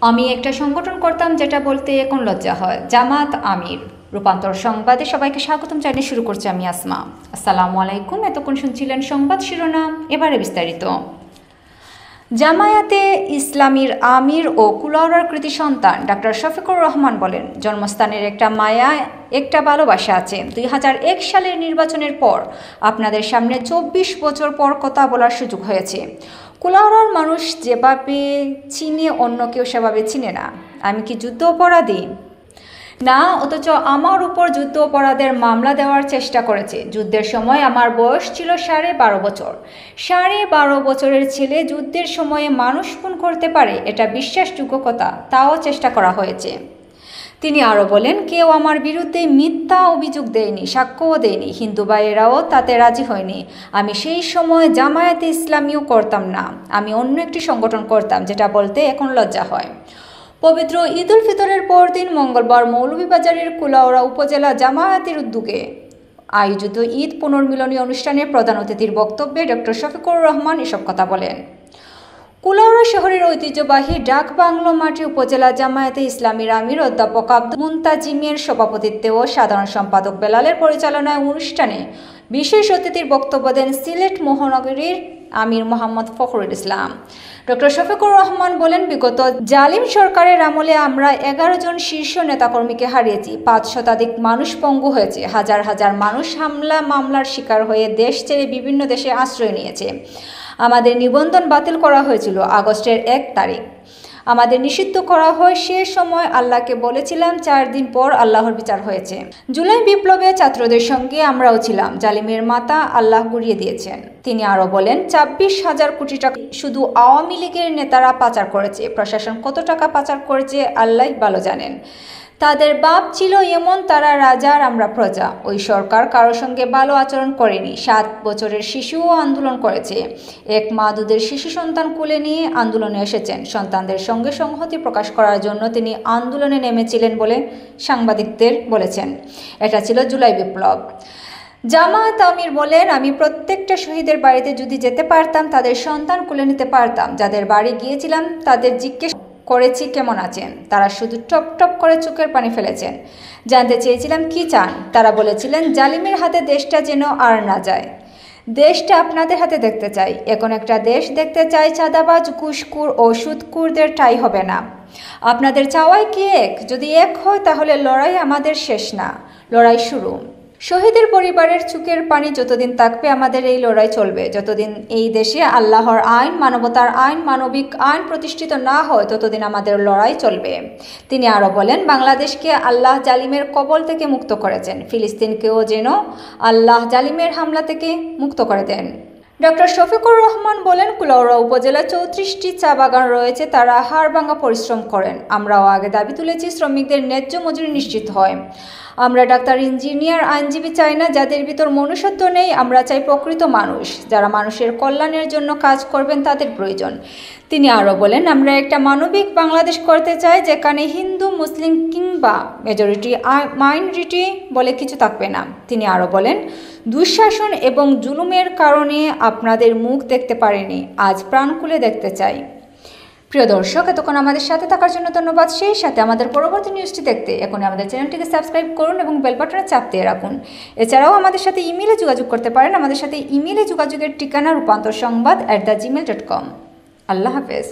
আমি একটা সংগঠন করতাম যেটা বলতে এখন লজ্জা হয়। জামাত আমির রূপান্তর সংবাদে সবাইকে স্বাগতম জানিয়ে শুরু করছি আমি আসমা। আসসালামু আলাইকুম। এতক্ষণ শুনছিলেন সংবাদ শিরোনাম, এবারে বিস্তারিত। জামায়াতে ইসলামীর আমির ও কুলাউড়ার কৃতি সন্তান ডাক্তার শফিকুর রহমান বলেন, জন্মস্থানের একটা মায়া, একটা ভালোবাসা আছে। 2001 সালের নির্বাচনের পর আপনাদের সামনে 24 বছর পর কথা বলার সুযোগ হয়েছে। কুলাউড়ার মানুষ যেভাবে চিনে অন্য কেউ সেভাবে চিনে না। আমি কি যুদ্ধ অপরাধী? না, অথচ আমার উপর যুদ্ধ অপরাধের মামলা দেওয়ার চেষ্টা করেছে। যুদ্ধের সময় আমার বয়স ছিল 12.5 বছর। 12.5 বছরের ছেলে যুদ্ধের সময়ে মানুষ খুন করতে পারে, এটা বিশ্বাসযোগ্য কথা, তাও চেষ্টা করা হয়েছে। তিনি আরও বলেন, কেউ আমার বিরুদ্ধে মিথ্যা অভিযোগ দেয়নি, সাক্ষ্যও দেয়নি। হিন্দু ভাইয়েরাও তাতে রাজি হয়নি। আমি সেই সময় জামায়াতে ইসলামীও করতাম না, আমি অন্য একটি সংগঠন করতাম, যেটা বলতে এখন লজ্জা হয়। পবিত্র ঈদ উল ফিতরের পরদিন মঙ্গলবার মৌলভীবাজারের কুলাউড়া উপজেলা জামায়াতের উদ্যোগে আয়োজিত ঈদ পুনর্মিলনী অনুষ্ঠানে প্রধান অতিথির বক্তব্যে ডক্টর শফিকুর রহমান এসব কথা বলেন। কুলাউড়া শহরের ঐতিহ্যবাহী ডাকবাংলো মাটি উপজেলা জামায়াতে ইসলামীর আমির অধ্যাপক আব্দুল মুনতাজিমের সভাপতিত্বে ও সাধারণ সম্পাদক বেলালের পরিচালনায় অনুষ্ঠানে বিশেষ অতিথির বক্তব্য দেন সিলেট মহানগরীর আমির মোহাম্মদ ফখরুল ইসলাম। ডক্টর শফিকুর রহমান বলেন, বিগত জালিম সরকারের আমলে আমরা 11 জন শীর্ষ নেতাকর্মীকে হারিয়েছি, 5 শতাধিক মানুষ পঙ্গু হয়েছে, হাজার হাজার মানুষ মামলার শিকার হয়ে দেশ ছেড়ে বিভিন্ন দেশে আশ্রয় নিয়েছে। আমাদের নিবন্ধন বাতিল করা হয়েছিল আগস্টের 1 তারিখ। আমাদের নিষিদ্ধ করা হয়। সে সময় আল্লাহকে বলেছিলাম, 4 দিন পর আল্লাহর বিচার হয়েছে। জুলাই বিপ্লবে ছাত্রদের সঙ্গে আমরাও ছিলাম। জালিমের মাথা আল্লাহ গুড়িয়ে দিয়েছেন। তিনি আরও বলেন, 26,000 কোটি টাকা শুধু আওয়ামী লীগের নেতারা পাচার করেছে। প্রশাসন কত টাকা পাচার করেছে আল্লাহ ভালো জানেন। তাদের বাপ ছিল এমন, তারা রাজা আর আমরা প্রজা। ওই সরকার কারোর সঙ্গে ভালো আচরণ করেনি। 7 বছরের শিশুও আন্দোলন করেছে। এক মা দুধের শিশু সন্তান কোলে নিয়ে আন্দোলনে এসেছেন। সন্তানদের সঙ্গে সংহতি প্রকাশ করার জন্য তিনি আন্দোলনে নেমেছিলেন বলে সাংবাদিকদের বলেছেন। এটা ছিল জুলাই বিপ্লব। জামাত আমির বলেন, আমি প্রত্যেকটা শহীদের বাড়িতে যদি যেতে পারতাম, তাদের সন্তান কোলে নিতে পারতাম। যাদের বাড়ি গিয়েছিলাম তাদের জিজ্ঞেস করেছি কেমন আছেন। তারা শুধু টপ টপ করে চোখের পানি ফেলেছেন। জানতে চেয়েছিলাম কি চান। তারা বলেছিলেন, জালিমের হাতে দেশটা যেন আর না যায়। দেশটা আপনাদের হাতে দেখতে চাই। এখন একটা দেশ দেখতে চাই, চাঁদাবাজ, ঘুষখোর ও সুদখোরদের ঠাঁই হবে না। আপনাদের চাওয়াই কি এক? যদি এক হয় তাহলে লড়াই আমাদের শেষ না, লড়াই শুরু। শহীদের পরিবারের চোখের পানি যতদিন থাকবে আমাদের এই লড়াই চলবে। যতদিন এই দেশে আল্লাহর আইন, মানবতার আইন, মানবিক আইন প্রতিষ্ঠিত না হয় ততদিন আমাদের লড়াই চলবে। তিনি আরও বলেন, বাংলাদেশকে আল্লাহ জালিমের কবল থেকে মুক্ত করেছেন। ফিলিস্তিনকেও যেন আল্লাহ জালিমের হামলা থেকে মুক্ত করে দেন। ডক্টর শফিকুর রহমান বলেন, কুলাউড়া উপজেলায় 34টি চা বাগান রয়েছে। তারা হাড়ভাঙা পরিশ্রম করেন। আমরাও আগে দাবি তুলেছি শ্রমিকদের ন্যায্য মজুরি নিশ্চিত হয়। আমরা ডাক্তার, ইঞ্জিনিয়ার, আইনজীবী চাই না যাদের ভিতর মনুষ্যত্ব নেই। আমরা চাই প্রকৃত মানুষ, যারা মানুষের কল্যাণের জন্য কাজ করবেন, তাদের প্রয়োজন। তিনি আরও বলেন, আমরা একটা মানবিক বাংলাদেশ করতে চাই, যেখানে হিন্দু, মুসলিম কিংবা মেজরিটি মাইনরিটি বলে কিছু থাকবে না। তিনি আরও বলেন, দুঃশাসন এবং জুলুমের কারণে আপনাদের মুখ দেখতে পারিনি, আজ প্রাণ খুলে দেখতে চাই। প্রিয় দর্শক, এতক্ষণ আমাদের সাথে থাকার জন্য ধন্যবাদ। সেই সাথে আমাদের পরবর্তী নিউজটি দেখতে এখন আমাদের চ্যানেলটিকে সাবস্ক্রাইব করুন এবং বেল বাটনে চাপ দিয়ে রাখুন। এছাড়াও আমাদের সাথে ইমেইলে যোগাযোগ করতে পারেন। আমাদের সাথে ইমেইলে যোগাযোগের ঠিকানা রূপান্তর সংবাদ@gmail.com। আল্লাহ হাফেজ।